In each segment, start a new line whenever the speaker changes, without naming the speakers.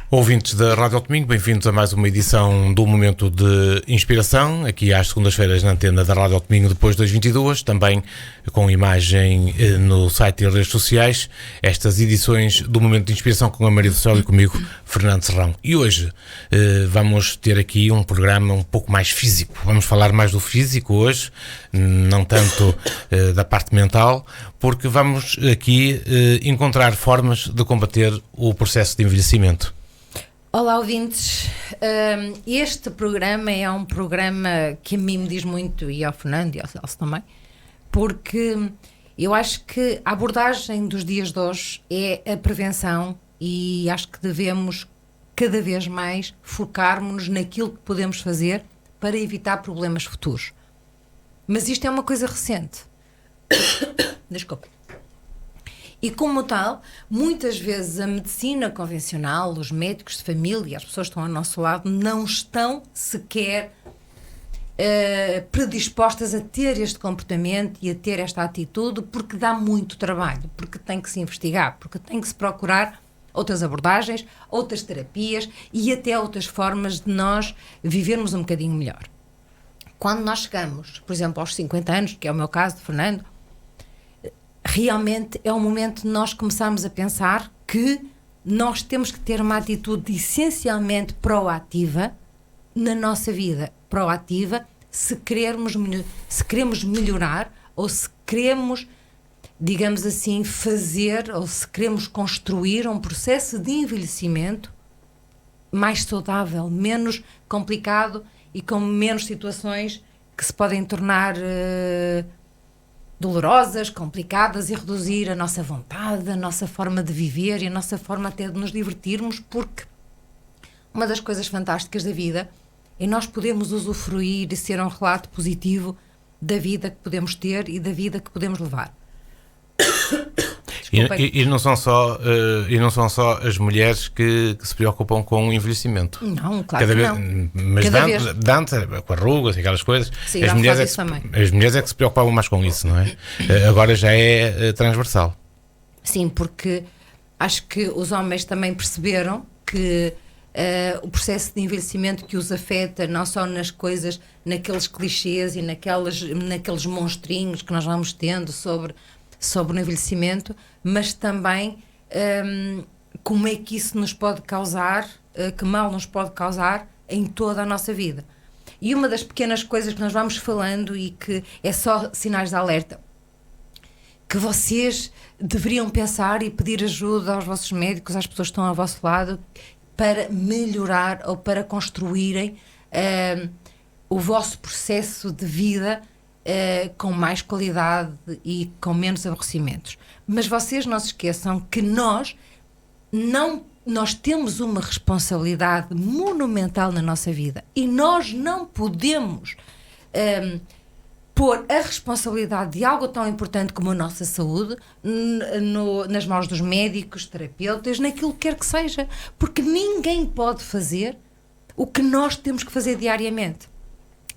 Ouvintes da Rádio Domingo, bem-vindos a mais uma edição do Momento de Inspiração, aqui às segundas-feiras na antena da Rádio Domingo, depois das 22, também com imagem no site e redes sociais, estas edições do Momento de Inspiração com a Maria do Céu e comigo, Fernando Serrão. E hoje vamos ter aqui um programa um pouco mais físico, vamos falar mais do físico hoje, não tanto da parte mental, porque vamos aqui encontrar formas de combater o processo de envelhecimento.
Olá, ouvintes. Este programa é um programa que a mim me diz muito, e ao Fernando e ao Celso também, porque eu acho que a abordagem dos dias de hoje é a prevenção e acho que devemos cada vez mais focarmos-nos naquilo que podemos fazer para evitar problemas futuros. Mas isto é uma coisa recente. Desculpa. E como tal, muitas vezes a medicina convencional, os médicos de família, as pessoas que estão ao nosso lado, não estão sequer predispostas a ter este comportamento e a ter esta atitude, porque dá muito trabalho, porque tem que se investigar, porque tem que se procurar outras abordagens, outras terapias e até outras formas de nós vivermos um bocadinho melhor. Quando nós chegamos, por exemplo, aos 50 anos, que é o meu caso de Fernando, realmente é o momento de nós começarmos a pensar que nós temos que ter uma atitude essencialmente proativa na nossa vida. Proativa se queremos melhorar ou se queremos, digamos assim, fazer ou se queremos construir um processo de envelhecimento mais saudável, menos complicado e com menos situações que se podem tornar dolorosas, complicadas e reduzir a nossa vontade, a nossa forma de viver e a nossa forma até de nos divertirmos, porque uma das coisas fantásticas da vida é nós podermos usufruir e ser um relato positivo da vida que podemos ter e da vida que podemos levar.
E não são só as mulheres que se preocupam com o envelhecimento.
Não, claro que não.
Mas antes, com arrugas e aquelas coisas,
sim,
as mulheres é que se preocupavam mais com isso, não é? Agora já é transversal.
Sim, porque acho que os homens também perceberam que o processo de envelhecimento que os afeta, não só nas coisas, naqueles clichês e naqueles monstrinhos que nós vamos tendo sobre o envelhecimento, mas também como é que isso nos pode causar, que mal nos pode causar em toda a nossa vida. E uma das pequenas coisas que nós vamos falando e que é só sinais de alerta, que vocês deveriam pensar e pedir ajuda aos vossos médicos, às pessoas que estão ao vosso lado, para melhorar ou para construírem o vosso processo de vida com mais qualidade e com menos aborrecimentos. Mas vocês não se esqueçam que nós temos uma responsabilidade monumental na nossa vida e nós não podemos pôr a responsabilidade de algo tão importante como a nossa saúde nas mãos dos médicos, terapeutas, naquilo que quer que seja, porque ninguém pode fazer o que nós temos que fazer diariamente.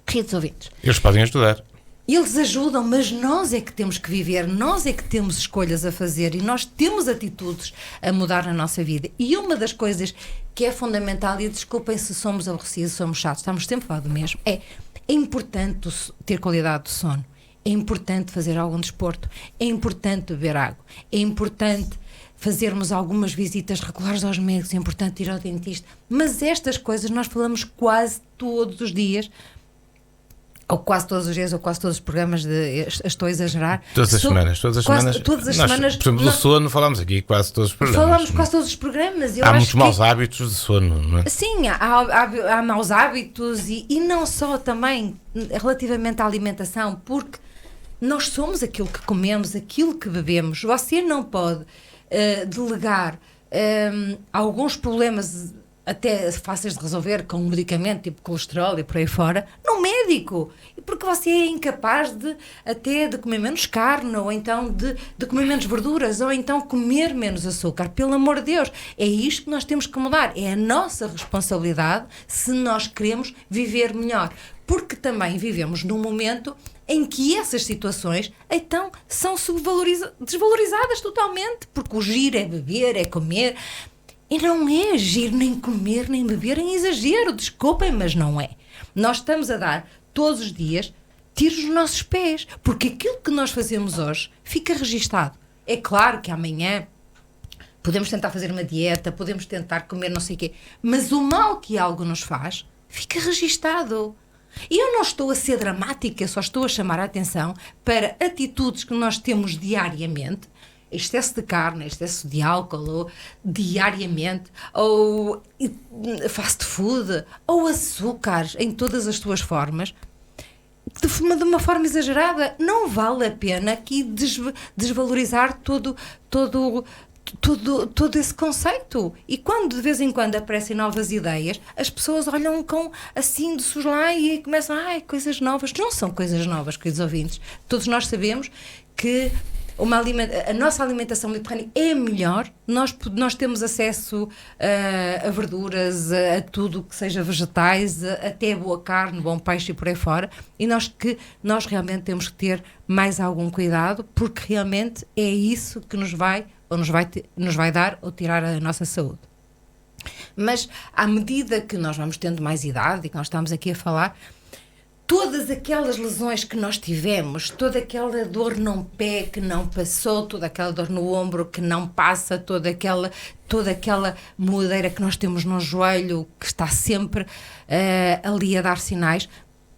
Queridos ouvintes,
eles podem ajudar.
Eles ajudam, mas nós é que temos que viver, nós é que temos escolhas a fazer e nós temos atitudes a mudar na nossa vida. E uma das coisas que é fundamental, e desculpem se somos aborrecidos, somos chatos, estamos sempre a falar do mesmo, é importante ter qualidade de sono, é importante fazer algum desporto, é importante beber água, é importante fazermos algumas visitas regulares aos médicos, é importante ir ao dentista, mas estas coisas nós falamos quase todos os dias, ou quase todos os dias, ou quase todos os programas, estou a exagerar.
Todas as semanas.
Todas as semanas.
Por exemplo, do sono falamos aqui quase todos os programas.
Falamos quase todos os programas.
Há muitos maus hábitos de sono, não é?
Sim, há maus hábitos e não só também relativamente à alimentação, porque nós somos aquilo que comemos, aquilo que bebemos. Você não pode delegar alguns problemas até fáceis de resolver com um medicamento tipo colesterol e por aí fora, no médico, porque você é incapaz de comer menos carne, ou então de comer menos verduras, ou então comer menos açúcar. Pelo amor de Deus, é isto que nós temos que mudar, é a nossa responsabilidade se nós queremos viver melhor, porque também vivemos num momento em que essas situações então são desvalorizadas totalmente, porque o giro é beber, é comer. E não é agir, nem comer, nem beber em exagero. Desculpem, mas não é. Nós estamos a dar, todos os dias, tiros nos nossos pés. Porque aquilo que nós fazemos hoje fica registado. É claro que amanhã podemos tentar fazer uma dieta, podemos tentar comer não sei o quê. Mas o mal que algo nos faz, fica registado. E eu não estou a ser dramática, só estou a chamar a atenção para atitudes que nós temos diariamente, excesso de carne, excesso de álcool, ou diariamente, ou fast food, ou açúcares em todas as suas formas, de uma forma exagerada. Não vale a pena aqui desvalorizar todo esse conceito. E quando de vez em quando aparecem novas ideias, as pessoas olham com assim de soslaio e começam, coisas novas. Não são coisas novas, queridos ouvintes. Todos nós sabemos que a nossa alimentação mediterrânea é melhor. Nós temos acesso a verduras, a tudo que seja vegetais, até boa carne, bom peixe e por aí fora. E nós realmente temos que ter mais algum cuidado, porque realmente é isso que nos vai dar ou tirar a nossa saúde. Mas à medida que nós vamos tendo mais idade e que nós estamos aqui a falar, todas aquelas lesões que nós tivemos, toda aquela dor num pé que não passou, toda aquela dor no ombro que não passa, toda aquela moedeira que nós temos no joelho que está sempre ali a dar sinais,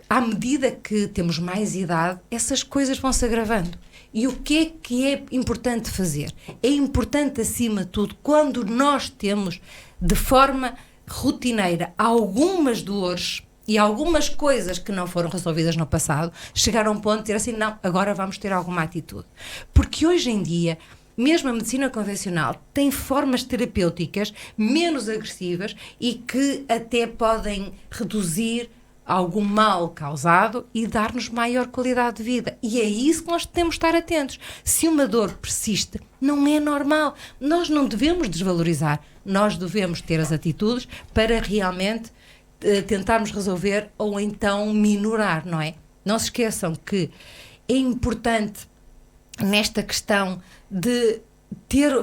à medida que temos mais idade, essas coisas vão se agravando. E o que é importante fazer? É importante, acima de tudo, quando nós temos de forma rotineira algumas dores e algumas coisas que não foram resolvidas no passado, chegar a um ponto de dizer assim, não, agora vamos ter alguma atitude. Porque hoje em dia, mesmo a medicina convencional tem formas terapêuticas menos agressivas e que até podem reduzir algum mal causado e dar-nos maior qualidade de vida. E é isso que nós temos de estar atentos. Se uma dor persiste, não é normal. Nós não devemos desvalorizar. Nós devemos ter as atitudes para realmente tentarmos resolver ou então minorar, não é? Não se esqueçam que é importante nesta questão de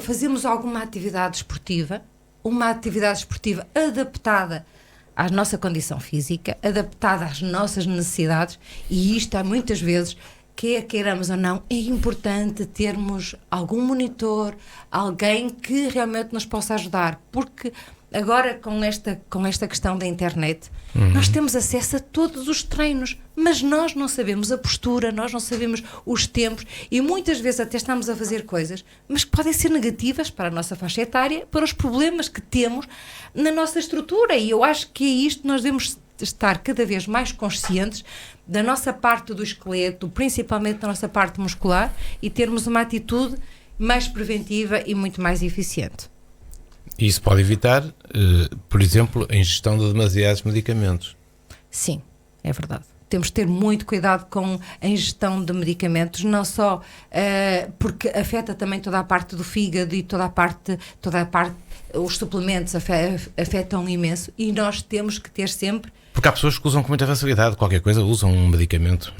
fazermos alguma atividade esportiva, uma atividade esportiva adaptada à nossa condição física, adaptada às nossas necessidades, e isto há muitas vezes, quer queiramos ou não, é importante termos algum monitor, alguém que realmente nos possa ajudar, porque agora com esta questão da internet, nós temos acesso a todos os treinos, mas nós não sabemos a postura, nós não sabemos os tempos e muitas vezes até estamos a fazer coisas, mas que podem ser negativas para a nossa faixa etária, para os problemas que temos na nossa estrutura. E eu acho que é isto que nós devemos estar cada vez mais conscientes da nossa parte do esqueleto, principalmente da nossa parte muscular, e termos uma atitude mais preventiva e muito mais eficiente.
Isso pode evitar, por exemplo, a ingestão de demasiados medicamentos.
Sim, é verdade. Temos de ter muito cuidado com a ingestão de medicamentos, não só porque afeta também toda a parte do fígado e toda a parte, os suplementos afetam imenso, e nós temos que ter sempre.
Porque há pessoas que usam com muita facilidade, qualquer coisa usam um medicamento.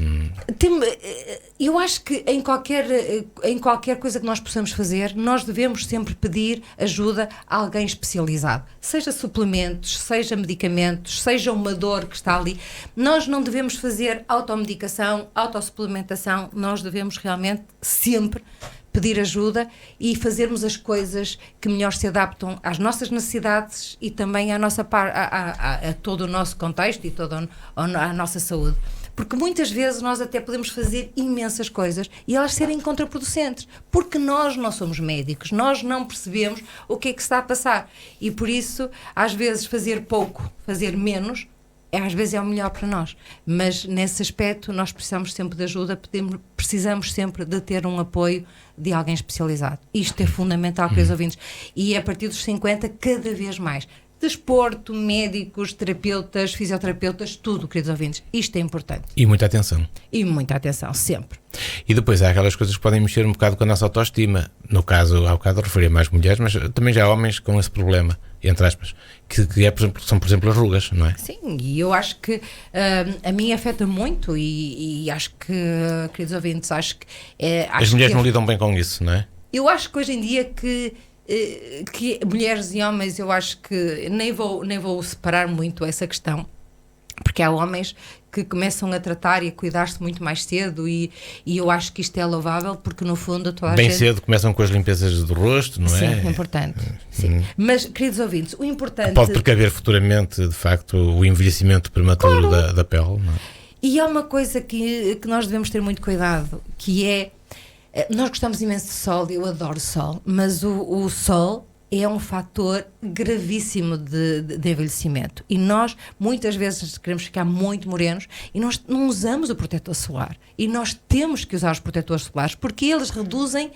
Eu acho que em qualquer coisa que nós possamos fazer, nós devemos sempre pedir ajuda a alguém especializado. Seja suplementos, seja medicamentos, seja uma dor que está ali. Nós não devemos fazer automedicação, autossuplementação, nós devemos realmente sempre pedir ajuda e fazermos as coisas que melhor se adaptam às nossas necessidades e também à nossa a todo o nosso contexto e toda a nossa saúde. Porque muitas vezes nós até podemos fazer imensas coisas e elas serem contraproducentes, porque nós não somos médicos, nós não percebemos o que é que se está a passar. E por isso, às vezes, fazer pouco, fazer menos, às vezes é o melhor para nós. Mas nesse aspecto nós precisamos sempre de ajuda, precisamos sempre de ter um apoio de alguém especializado. Isto é fundamental para os ouvintes. E a partir dos 50, cada vez mais. Desporto, médicos, terapeutas, fisioterapeutas, tudo, queridos ouvintes. Isto é importante.
E muita atenção.
E muita atenção, sempre.
E depois há aquelas coisas que podem mexer um bocado com a nossa autoestima. No caso, há bocado referia mais mulheres, mas também já há homens com esse problema, entre aspas, que são, por exemplo, as rugas, não é?
Sim, e eu acho que a mim afeta muito e acho que, queridos ouvintes, acho que...
As mulheres não lidam bem com isso, não é?
Eu acho que hoje em dia que que mulheres e homens, eu acho que nem vou separar muito essa questão, porque há homens que começam a tratar e a cuidar-se muito mais cedo e eu acho que isto é louvável, porque no fundo toda a
Bem
gente...
cedo começam com as limpezas do rosto, não é?
Sim, é importante. Sim. Mas, queridos ouvintes, o importante...
Pode precaver futuramente, de facto, o envelhecimento prematuro da pele, não é?
E há uma coisa que nós devemos ter muito cuidado, que é... Nós gostamos imenso de sol, eu adoro sol, mas o sol é um fator gravíssimo de envelhecimento. E nós, muitas vezes, queremos ficar muito morenos e nós não usamos o protetor solar. E nós temos que usar os protetores solares, porque eles reduzem...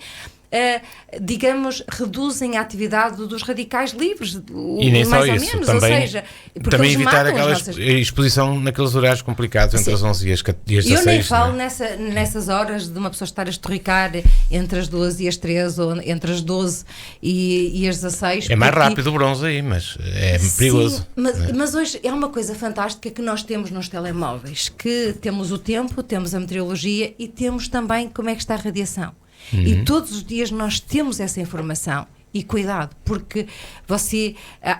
reduzem a atividade dos radicais livres,
e nem
mais
só
ou
isso,
menos,
também,
ou seja,
também evitar aquela
nossas...
exposição naqueles horários complicados entre as 11 e as 16.
Eu nem falo
não é?
nessas horas de uma pessoa estar a estorricar entre as 2 e as 3 ou entre as 12 e as 16.
É mais rápido o bronze aí, mas é perigoso.
Sim, mas hoje é uma coisa fantástica que nós temos nos telemóveis, que temos o tempo, temos a meteorologia e temos também como é que está a radiação. E todos os dias nós temos essa informação. E cuidado, porque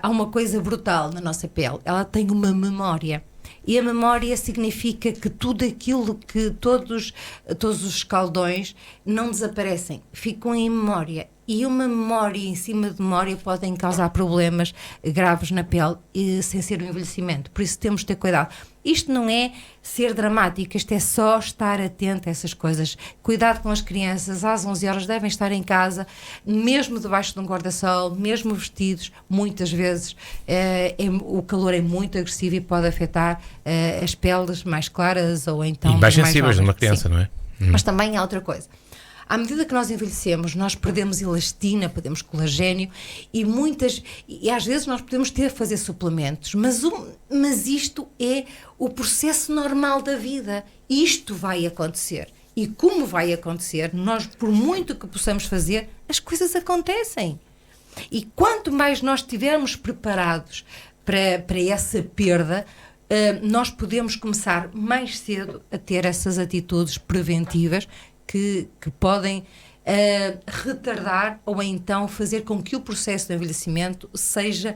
há uma coisa brutal na nossa pele, ela tem uma memória. E a memória significa que tudo aquilo que todos os escaldões não desaparecem, ficam em memória. E uma memória em cima de memória podem causar problemas graves na pele sem ser um envelhecimento. Por isso temos de ter cuidado. Isto não é ser dramático, isto é só estar atento a essas coisas. Cuidado com as crianças, às 11 horas devem estar em casa, mesmo debaixo de um guarda-sol, mesmo vestidos, muitas vezes o calor é muito agressivo e pode afetar as peles mais claras ou então
e mais sensíveis de uma criança,
sim.
Não é?
Mas também há outra coisa. À medida que nós envelhecemos, nós perdemos elastina, perdemos colagênio e às vezes nós podemos ter que fazer suplementos, mas isto é o processo normal da vida. Isto vai acontecer. E como vai acontecer, nós, por muito que possamos fazer, as coisas acontecem. E quanto mais nós estivermos preparados para essa perda, nós podemos começar mais cedo a ter essas atitudes preventivas que podem retardar ou então fazer com que o processo de envelhecimento seja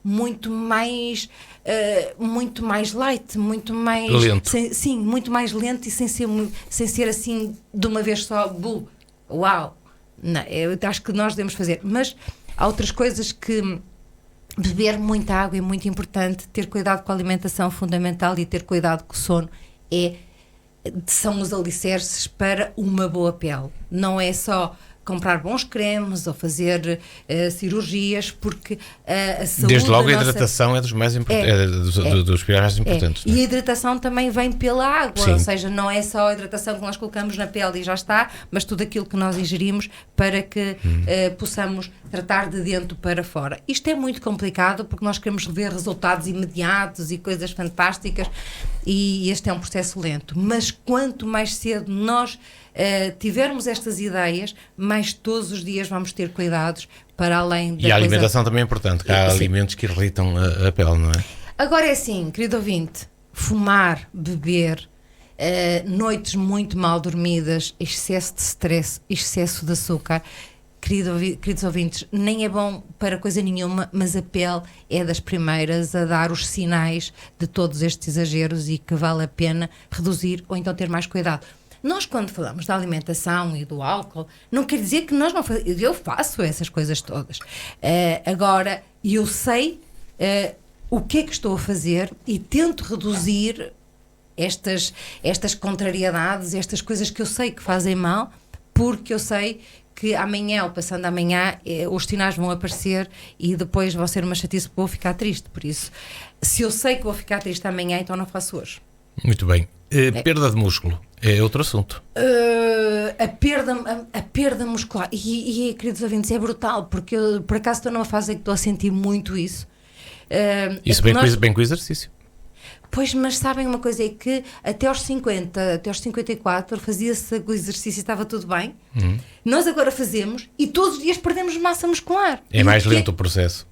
muito mais light, muito mais
lento.
Sim, muito mais lento e sem ser assim de uma vez só, uau. Não, eu acho que nós devemos fazer, mas há outras coisas que beber muita água é muito importante, ter cuidado com a alimentação fundamental e ter cuidado com o sono são os alicerces para uma boa pele. Não é só comprar bons cremes ou fazer cirurgias, porque a saúde...
Desde logo a hidratação é dos mais dos pilares mais importantes.
E a hidratação também vem pela água,
Sim.
Ou seja, não é só a hidratação que nós colocamos na pele e já está, mas tudo aquilo que nós ingerimos para que possamos tratar de dentro para fora. Isto é muito complicado porque nós queremos ver resultados imediatos e coisas fantásticas e este é um processo lento. Mas quanto mais cedo nós tivermos estas ideias, mais todos os dias vamos ter cuidados para além da
E a alimentação também é importante, que há alimentos que irritam a pele, não é?
Agora é assim, querido ouvinte, fumar, beber, noites muito mal dormidas, excesso de stress, excesso de açúcar, queridos ouvintes, nem é bom para coisa nenhuma, mas a pele é das primeiras a dar os sinais de todos estes exageros e que vale a pena reduzir ou então ter mais cuidado. Nós, quando falamos da alimentação e do álcool, não quer dizer que nós não fazemos. Eu faço essas coisas todas. Agora, eu sei o que é que estou a fazer e tento reduzir estas contrariedades, estas coisas que eu sei que fazem mal, porque eu sei que amanhã ou passando amanhã os sinais vão aparecer e depois vão ser uma chatice porque vou ficar triste. Por isso, se eu sei que vou ficar triste amanhã, então não faço hoje.
Muito bem. Perda de músculo é outro assunto.
A perda muscular e queridos ouvintes, é brutal, porque eu por acaso estou numa fase em que estou a sentir muito isso.
Isso bem com o exercício.
Pois, mas sabem uma coisa, é que até aos 50, até aos 54 fazia-se o exercício e estava tudo bem. Nós agora fazemos e todos os dias perdemos massa muscular.
É mais lento o processo.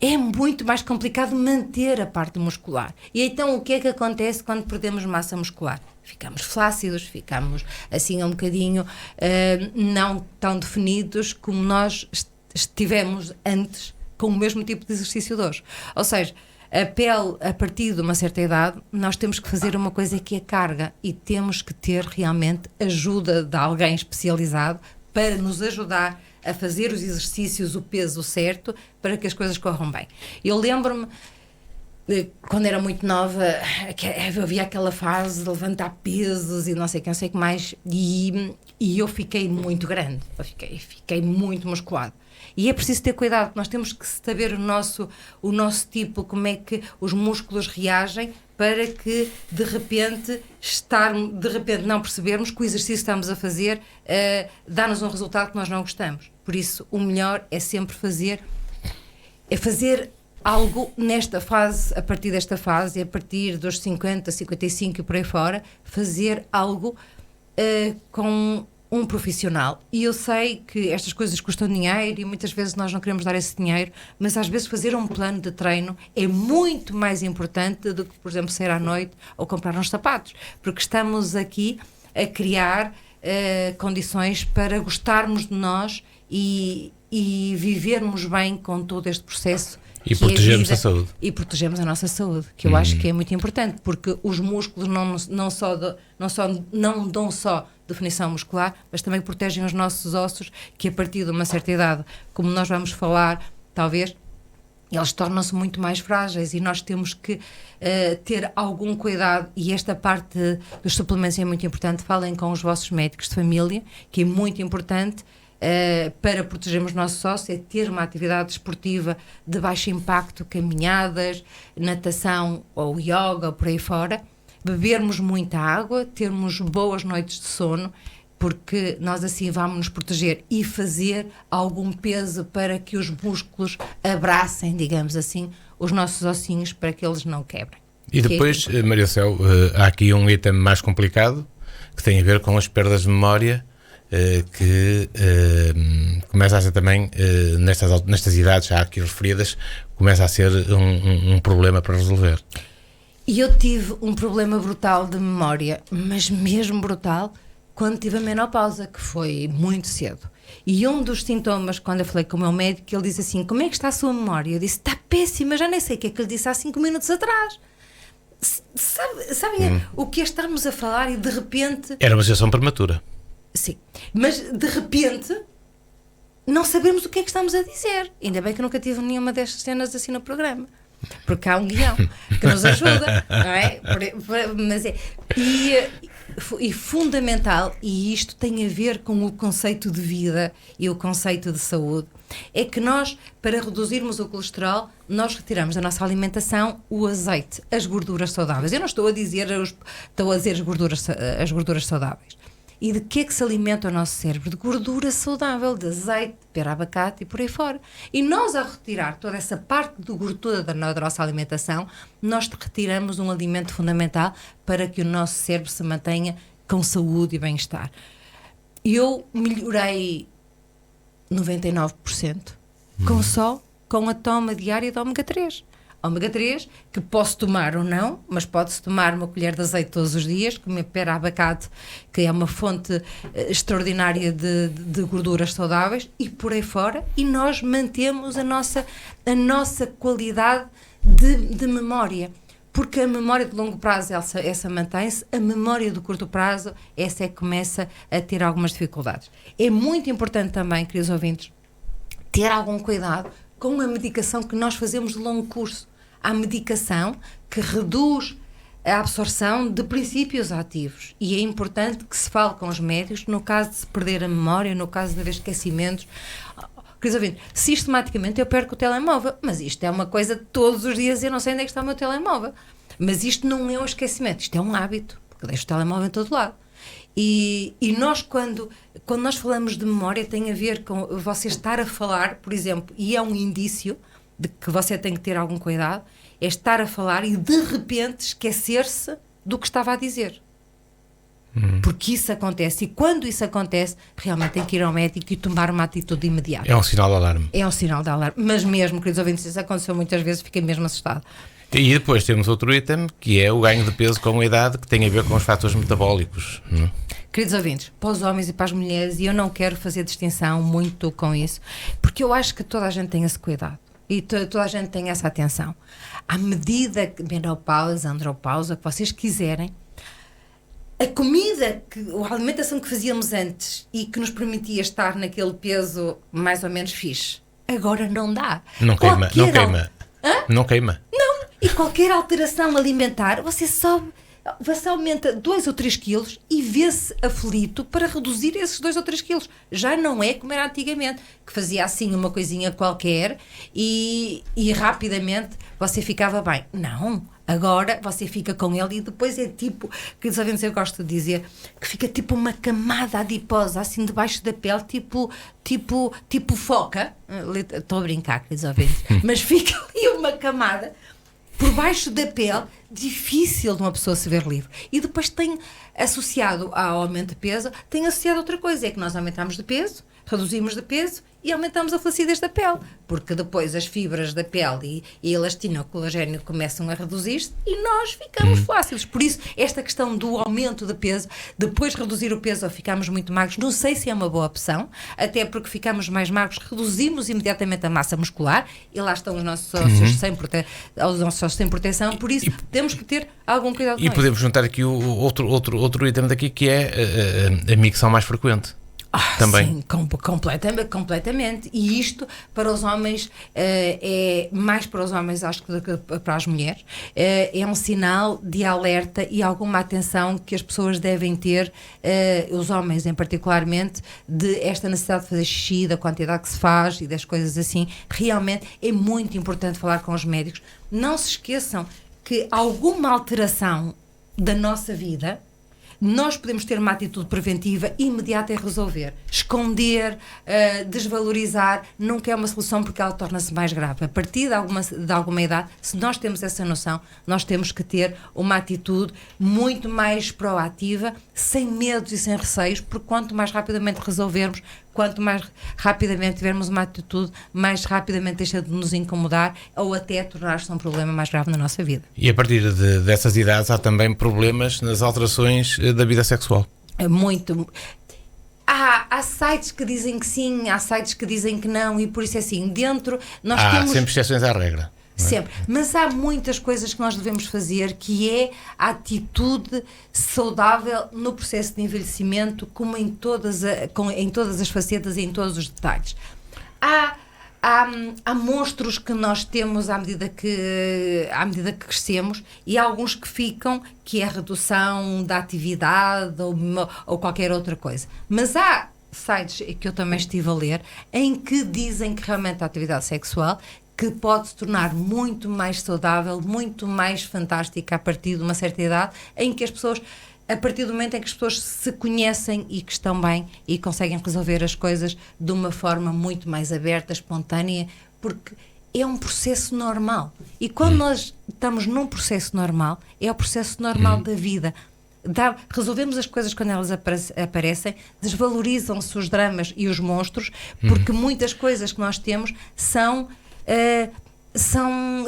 É muito mais complicado manter a parte muscular. E então o que é que acontece quando perdemos massa muscular? Ficamos flácidos, ficamos assim um bocadinho não tão definidos como nós estivemos antes com o mesmo tipo de exercício de hoje. Ou seja, a pele, a partir de uma certa idade, nós temos que fazer uma coisa que é carga e temos que ter realmente ajuda de alguém especializado para nos ajudar a fazer os exercícios, o peso certo, para que as coisas corram bem. Eu lembro-me, quando era muito nova, havia aquela fase de levantar pesos e não sei o que mais, e eu fiquei muito grande, fiquei muito musculado. E é preciso ter cuidado, porque nós temos que saber o nosso como é que os músculos reagem, para que de repente não percebermos que o exercício que estamos a fazer dá-nos um resultado que nós não gostamos. Por isso, o melhor é sempre fazer algo nesta fase, a partir desta fase, e a partir dos 50, 55 e por aí fora, fazer algo com um profissional. E eu sei que estas coisas custam dinheiro e muitas vezes nós não queremos dar esse dinheiro, mas às vezes fazer um plano de treino é muito mais importante do que, por exemplo, sair à noite ou comprar uns sapatos, porque estamos aqui a criar condições para gostarmos de nós e vivermos bem com todo este processo.
E protegermos a saúde.
E protegemos a nossa saúde, que eu acho que é muito importante, porque os músculos não dão só definição muscular, mas também protegem os nossos ossos, que a partir de uma certa idade, como nós vamos falar, talvez, eles tornam-se muito mais frágeis e nós temos que ter algum cuidado, e esta parte dos suplementos é muito importante. Falem com os vossos médicos de família, que é muito importante. Para protegermos os nossos ossos, é ter uma atividade desportiva de baixo impacto, caminhadas, natação ou yoga, ou por aí fora, bebermos muita água, termos boas noites de sono, porque nós assim vamos nos proteger, e fazer algum peso para que os músculos abracem, digamos assim, os nossos ossinhos, para que eles não quebrem.
E depois, Maria Céu, há aqui um item mais complicado, que tem a ver com as perdas de memória, que começa a ser também, nestas idades já aqui referidas, começa a ser um problema para resolver.
E eu tive um problema brutal de memória, mas mesmo brutal, quando tive a menopausa, que foi muito cedo. E um dos sintomas, quando eu falei com o meu médico, ele disse assim: como é que está a sua memória? Eu disse: está péssima, já nem sei o que é que ele disse há 5 minutos atrás. Sabem o que é estarmos a falar e de repente...
Era uma gestação prematura.
Sim, mas de repente não sabemos o que é que estamos a dizer. Ainda bem que nunca tive nenhuma destas cenas assim no programa, porque há um guião que nos ajuda, não é? Mas e fundamental, e isto tem a ver com o conceito de vida e o conceito de saúde, é que nós, para reduzirmos o colesterol, nós retiramos da nossa alimentação o azeite, as gorduras saudáveis. Eu não estou a dizer as gorduras saudáveis. E de que é que se alimenta o nosso cérebro? De gordura saudável, de azeite, de pera, abacate e por aí fora. E nós, ao retirar toda essa parte de gordura da nossa alimentação, nós retiramos um alimento fundamental para que o nosso cérebro se mantenha com saúde e bem-estar. Eu melhorei 99% com a toma diária de ômega 3. Ômega 3, que posso tomar ou não, mas pode-se tomar uma colher de azeite todos os dias, comer pera, abacate, que é uma fonte extraordinária de gorduras saudáveis, e por aí fora, e nós mantemos a nossa qualidade de memória. Porque a memória de longo prazo, essa mantém-se, a memória de curto prazo, essa é que começa a ter algumas dificuldades. É muito importante também, queridos ouvintes, ter algum cuidado com a medicação que nós fazemos de longo curso. Há medicação que reduz a absorção de princípios ativos, e é importante que se fale com os médicos no caso de se perder a memória, no caso de haver esquecimentos. Quer dizer, sistematicamente eu perco o telemóvel, mas isto é uma coisa de todos os dias, eu não sei onde é que está o meu telemóvel. Mas isto não é um esquecimento, isto é um hábito, porque deixo o telemóvel em todo lado. E nós, quando nós falamos de memória, tem a ver com você estar a falar, por exemplo, e é um indício de que você tem que ter algum cuidado, é estar a falar e de repente esquecer-se do que estava a dizer. Porque isso acontece, e quando isso acontece, realmente tem que ir ao médico e tomar uma atitude imediata.
É um sinal de alarme.
É um sinal de alarme. Mas mesmo, queridos ouvintes, isso aconteceu muitas vezes, fiquei mesmo assustado.
E depois temos outro item, que é o ganho de peso com a idade, que tem a ver com os fatores metabólicos.
Queridos ouvintes, para os homens e para as mulheres, e eu não quero fazer distinção muito com isso, porque eu acho que toda a gente tem esse cuidado. E toda a gente tem essa atenção. À medida que menopausa, andropausa, que vocês quiserem, a comida, a alimentação que fazíamos antes e que nos permitia estar naquele peso mais ou menos fixe, agora não dá.
Não queima, não queima. Não queima.
Não, e qualquer alteração alimentar, você aumenta 2 ou 3 quilos e vê-se aflito para reduzir esses 2 ou 3 quilos. Já não é como era antigamente, que fazia assim uma coisinha qualquer e rapidamente você ficava bem. Não, agora você fica com ele e depois é tipo, queridos ouvintes, eu gosto de dizer, que fica tipo uma camada adiposa, assim debaixo da pele, tipo foca. Estou a brincar, queridos ouvintes, mas fica ali uma camada por baixo da pele, difícil de uma pessoa se ver livre. E depois tem associado ao aumento de peso, tem associado outra coisa, é que nós aumentamos de peso, reduzimos de peso e aumentamos a flacidez da pele, porque depois as fibras da pele e a elastina, o colagênio começam a reduzir-se e nós ficamos flácidos. Por isso, esta questão do aumento de peso, depois reduzir o peso ou ficarmos muito magros, não sei se é uma boa opção, até porque ficamos mais magros, reduzimos imediatamente a massa muscular e lá estão os nossos ossos sem proteção, por isso temos que ter algum cuidado com isso.
E podemos juntar aqui outro item daqui, que é a micção mais frequente. Também.
Sim, completamente. E isto para os homens é mais para os homens, acho que do que para as mulheres. É um sinal de alerta e alguma atenção que as pessoas devem ter, os homens em particularmente, de esta necessidade de fazer xixi, da quantidade que se faz e das coisas assim. Realmente é muito importante falar com os médicos. Não se esqueçam que alguma alteração da nossa vida, nós podemos ter uma atitude preventiva imediata e resolver. Esconder, desvalorizar, nunca é uma solução porque ela torna-se mais grave. A partir de alguma idade, se nós temos essa noção, nós temos que ter uma atitude muito mais proativa, sem medos e sem receios, porque quanto mais rapidamente resolvermos, quanto mais rapidamente tivermos uma atitude, mais rapidamente deixa de nos incomodar ou até tornar-se um problema mais grave na nossa vida.
E a partir dessas idades há também problemas nas alterações da vida sexual.
Muito. Há sites que dizem que sim, há sites que dizem que não, e por isso é assim, dentro nós temos...
Há sempre exceções à regra.
Sempre, mas há muitas coisas que nós devemos fazer, que é a atitude saudável no processo de envelhecimento, como em todas as facetas e em todos os detalhes. Há monstros que nós temos à medida que crescemos, e há alguns que ficam, que é a redução da atividade ou qualquer outra coisa. Mas há sites que eu também estive a ler, em que dizem que realmente a atividade sexual que pode se tornar muito mais saudável, muito mais fantástica a partir de uma certa idade, em que as pessoas, a partir do momento em que as pessoas se conhecem e que estão bem e conseguem resolver as coisas de uma forma muito mais aberta, espontânea, porque é um processo normal. E quando nós estamos num processo normal, é o processo normal da vida. Resolvemos as coisas quando elas aparecem, desvalorizam-se os dramas e os monstros, porque muitas coisas que nós temos são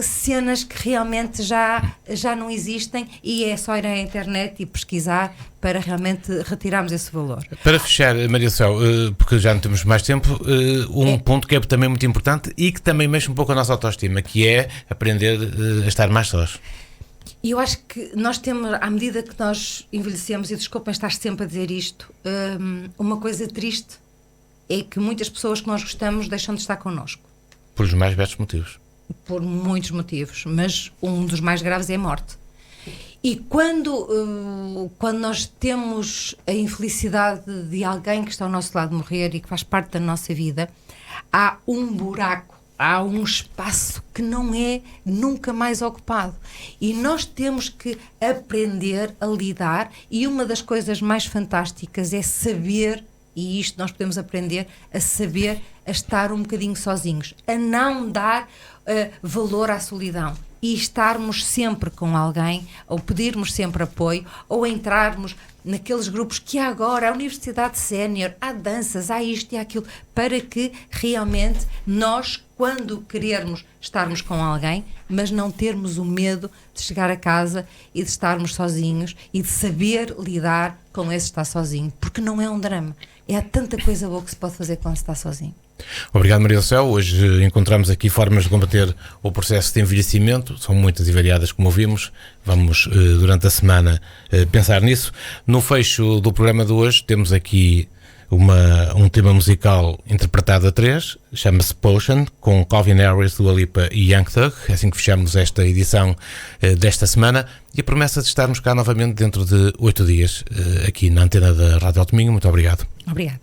cenas que realmente já não existem, e é só ir à internet e pesquisar para realmente retirarmos esse valor.
Para fechar, Maria Céu, porque já não temos mais tempo, ponto que é também muito importante e que também mexe um pouco a nossa autoestima, que é aprender a estar mais sós.
E eu acho que nós temos, à medida que nós envelhecemos, e desculpem estar sempre a dizer isto, uma coisa triste é que muitas pessoas que nós gostamos deixam de estar connosco.
Por os mais diversos motivos.
Por muitos motivos, mas um dos mais graves é a morte. E quando nós temos a infelicidade de alguém que está ao nosso lado morrer e que faz parte da nossa vida, há um buraco, há um espaço que não é nunca mais ocupado. E nós temos que aprender a lidar, e uma das coisas mais fantásticas é saber, e isto nós podemos aprender a saber, a estar um bocadinho sozinhos, a não dar valor à solidão e estarmos sempre com alguém, ou pedirmos sempre apoio, ou entrarmos naqueles grupos que há agora, a Universidade Sénior, há danças, há isto e há aquilo, para que realmente nós, quando querermos estarmos com alguém, mas não termos o medo de chegar a casa e de estarmos sozinhos e de saber lidar com esse estar sozinho, porque não é um drama. É tanta coisa boa que se pode fazer quando se está sozinho.
Obrigado, Maria do Céu. Hoje encontramos aqui formas de combater o processo de envelhecimento, são muitas e variadas, como ouvimos. Vamos, durante a semana, pensar nisso. No fecho do programa de hoje, temos aqui um tema musical interpretado a 3, chama-se Potion, com Calvin Harris, Dua Lipa e Young Thug. É assim que fechamos esta edição desta semana, e a promessa de estarmos cá novamente dentro de 8 dias, aqui na antena da Rádio Alto Minho. Muito obrigado.
Obrigado.